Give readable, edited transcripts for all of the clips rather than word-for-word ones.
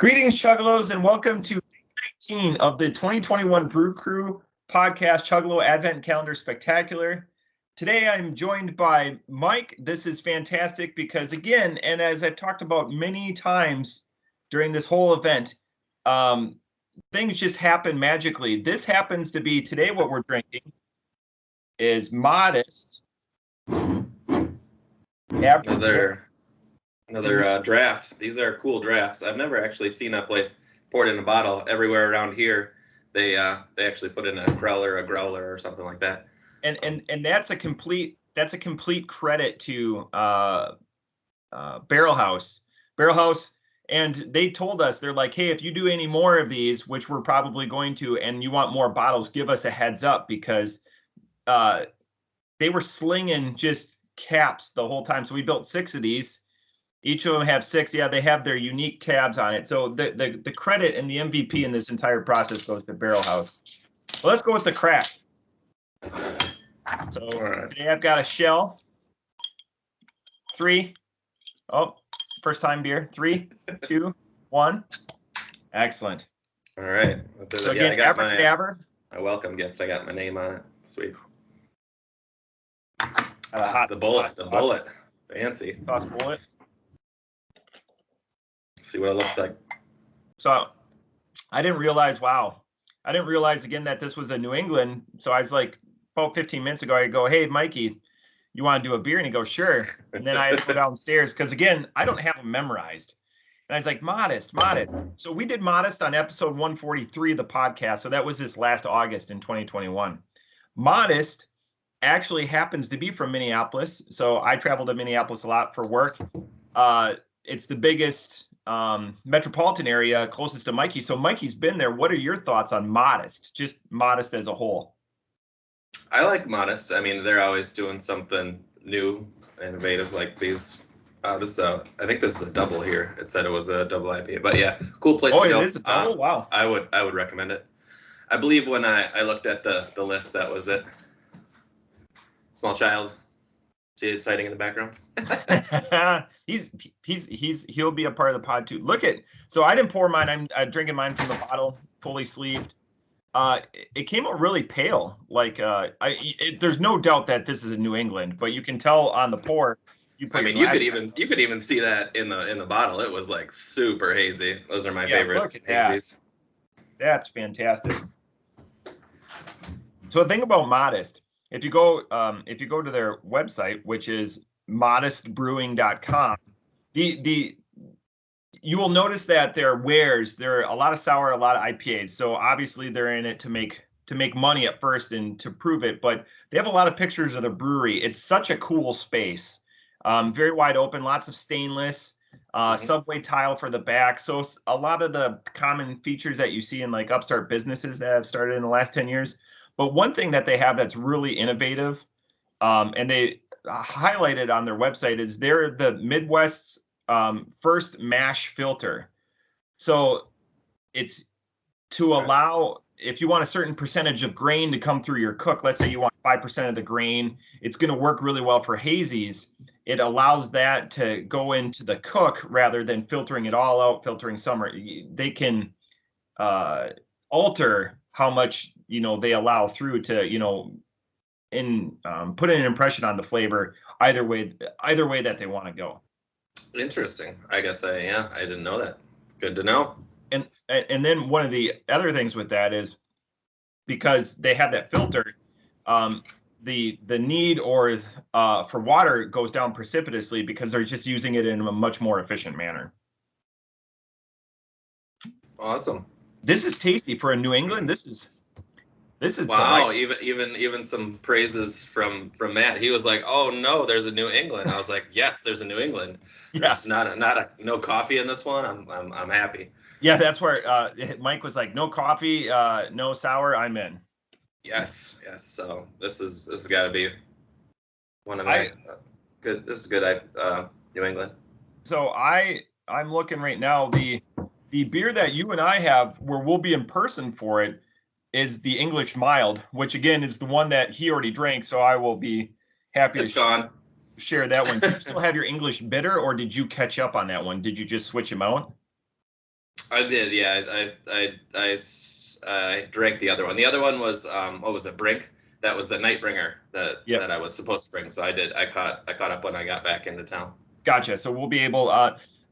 Greetings, Chuggalos, and welcome to 19 of the 2021 Brew Crew podcast, Chuggalo Advent Calendar Spectacular. Today, I'm joined by Mike. This is fantastic because, again, and as I've talked about many times during this whole event, things just happen magically. This happens to be today what we're drinking is Modist. Another draft. These are cool drafts. I've never actually seen a place poured in a bottle. Everywhere around here, they actually put in a growler or something like that. And that's a complete credit to Barrel House, and they told us, they're like, hey, if you do any more of these, which we're probably going to, and you want more bottles, give us a heads up, because they were slinging just caps the whole time. So we built 6 of these. Each of them have 6. Yeah, they have their unique tabs on it. So the credit and the MVP in this entire process goes to Barrel House. Well, let's go with the crack. So today I've got a shell. 3. Oh, first time beer. 3, 2, 1. Excellent. All right. So again, Abracadaver. My welcome gift. I got my name on it. Sweet. The bullet. Fancy. Toss bullet. See what it looks like. So I didn't realize again that this was a New England. So I was like, about 15 minutes ago, I go, hey, Mikey, you want to do a beer? And he goes, sure. And then I had to go downstairs because, again, I don't have them memorized. And I was like, Modist. So we did Modist on episode 143 of the podcast. So that was this last August in 2021. Modist actually happens to be from Minneapolis. So I traveled to Minneapolis a lot for work. It's the biggest metropolitan area closest to Mikey. So Mikey's been there. What are your thoughts on Modist, just Modist as a whole? I like Modist. I mean, they're always doing something new, innovative, like these. I think this is a double here. It said it was a double IPA, but yeah, cool place to go. Oh, it is a double? Wow. I would recommend it. I believe when I looked at the list, that was it. Small child. See his sighting in the background. He'll be a part of the pod too. Look at, so I didn't pour mine. I'm drinking mine from the bottle, fully sleeved. It came out really pale. Like there's no doubt that this is a New England, but you can tell on the pour. You could even see that in the bottle. It was like super hazy. Those are my favorite hazies. That's fantastic. So the thing about Modist, if you go to their website, which is modistbrewing.com, you will notice that there are a lot of sour, a lot of IPAs. So obviously they're in it to make money at first and to prove it, but they have a lot of pictures of the brewery. It's such a cool space. Very wide open, lots of stainless, subway tile for the back. So a lot of the common features that you see in like upstart businesses that have started in the last 10 years. But one thing that they have that's really innovative, and they highlighted on their website, is they're the Midwest's first mash filter. So it's to allow, if you want a certain percentage of grain to come through your cook, let's say you want 5% of the grain, it's going to work really well for hazies. It allows that to go into the cook rather than filtering it all out, filtering some. They can alter how much they allow through to put an impression on the flavor either way that they want to go. Interesting. I guess I didn't know that. Good to know. And then one of the other things with that is, because they have that filter, the need for water goes down precipitously because they're just using it in a much more efficient manner. Awesome. This is tasty for a New England. This is wow. Delightful. Even some praises from Matt. He was like, "Oh no, there's a New England." I was like, "Yes, there's a New England. There's no coffee in this one. I'm happy." Yeah, that's where Mike was like, "No coffee, no sour. I'm in." Yes. So this has got to be one of my good. This is good. New England. So I'm looking right now. The beer that you and I have, where we'll be in person for it, is the English Mild, which again is the one that he already drank. So I will be happy to share that one. Do you still have your English Bitter, or did you catch up on that one? Did you just switch him out? I did, yeah. I drank the other one. The other one was what was it, Brink? That was the Nightbringer Yep. that I was supposed to bring. So I did. I caught up when I got back into town. Gotcha. So we'll be able.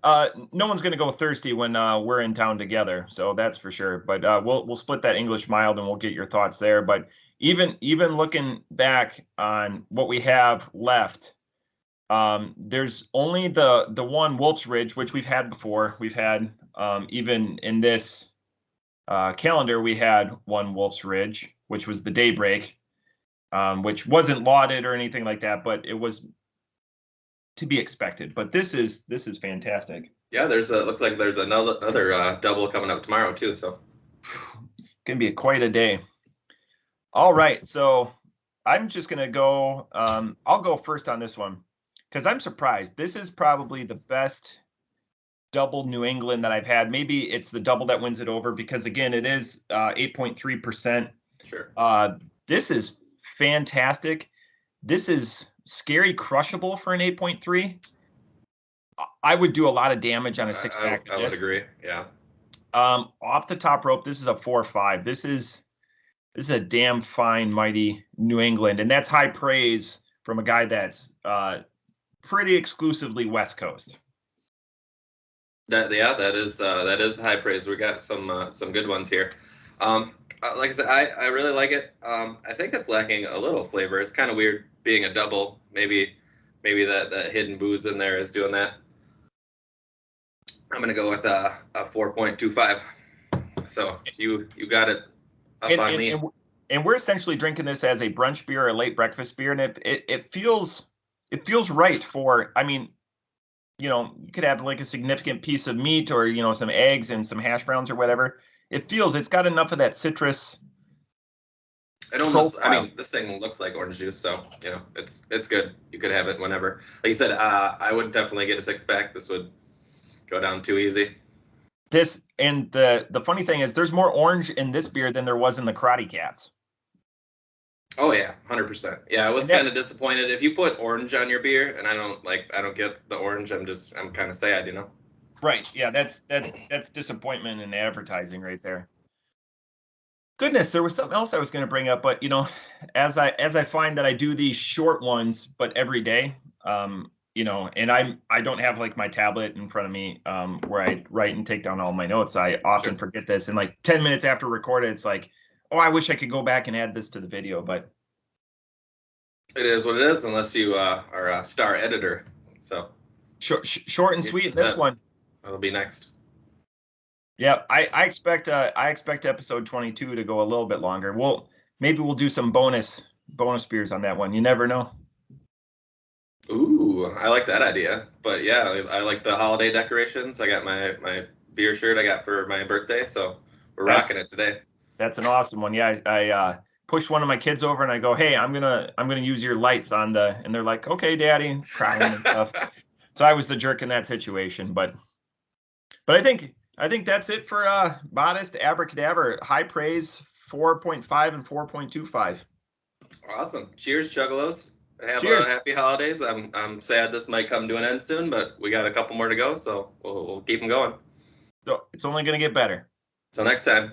No one's going to go thirsty when we're in town together, so that's for sure. But we'll split that English mild, and we'll get your thoughts there. But even looking back on what we have left, there's only the one Wolf's Ridge, which we've had before. We've had even in this calendar, we had one Wolf's Ridge, which was the Daybreak, which wasn't lauded or anything like that, but it was to be expected. But this is fantastic. Yeah, looks like there's another double coming up tomorrow too. So Gonna be quite a day. All right, so I'm just gonna go. I'll go first on this one because I'm surprised. This is probably the best double New England that I've had. Maybe it's the double that wins it over because again, it is 8.3%. sure. This is fantastic. This is scary crushable for an 8.3. I would do a lot of damage on a 6-pack. I would agree. Yeah. Off the top rope, this is a 4.5. This is a damn fine, mighty New England, and that's high praise from a guy that's pretty exclusively West Coast. That is high praise. We got some good ones here. Like I said, I really like it. I think it's lacking a little flavor. It's kind of weird being a double. Maybe that hidden booze in there is doing that. I'm gonna go with a 4.25. So you got it up on me. And we're essentially drinking this as a brunch beer or a late breakfast beer, and it feels right for. I mean, you could have like a significant piece of meat or some eggs and some hash browns or whatever. It's got enough of that citrus. It almost, I mean, this thing looks like orange juice, so it's good. You could have it whenever. Like you said, I would definitely get a 6-pack. This would go down too easy. This and the funny thing is, there's more orange in this beer than there was in the Karate Cats. Oh yeah, 100%. Yeah, I was kind of disappointed. If you put orange on your beer, and I don't get the orange, I'm kind of sad, Right. Yeah, that's disappointment in advertising right there. Goodness, there was something else I was going to bring up, but as I find that I do these short ones, but every day, and I don't have like my tablet in front of me where I write and take down all my notes. I often forget this, and like 10 minutes after recorded, it's like, oh, I wish I could go back and add this to the video, but it is what it is, unless you are a star editor. So short and sweet. This one that'll be next. Yeah, I expect episode 22 to go a little bit longer. Maybe we'll do some bonus beers on that one. You never know. Ooh, I like that idea. But yeah, I like the holiday decorations. I got my beer shirt I got for my birthday, so we're rocking it today. That's an awesome one. Yeah, I push one of my kids over and I go, "Hey, I'm gonna use your lights on the," and they're like, "Okay, Daddy," crying and stuff. So I was the jerk in that situation, but I think that's it for Modist Abracadaver. High praise, 4.5 and 4.25. Awesome. Cheers, Chuggalos. Cheers. Happy holidays. I'm sad this might come to an end soon, but we got a couple more to go, so we'll keep them going. So it's only going to get better. Till next time.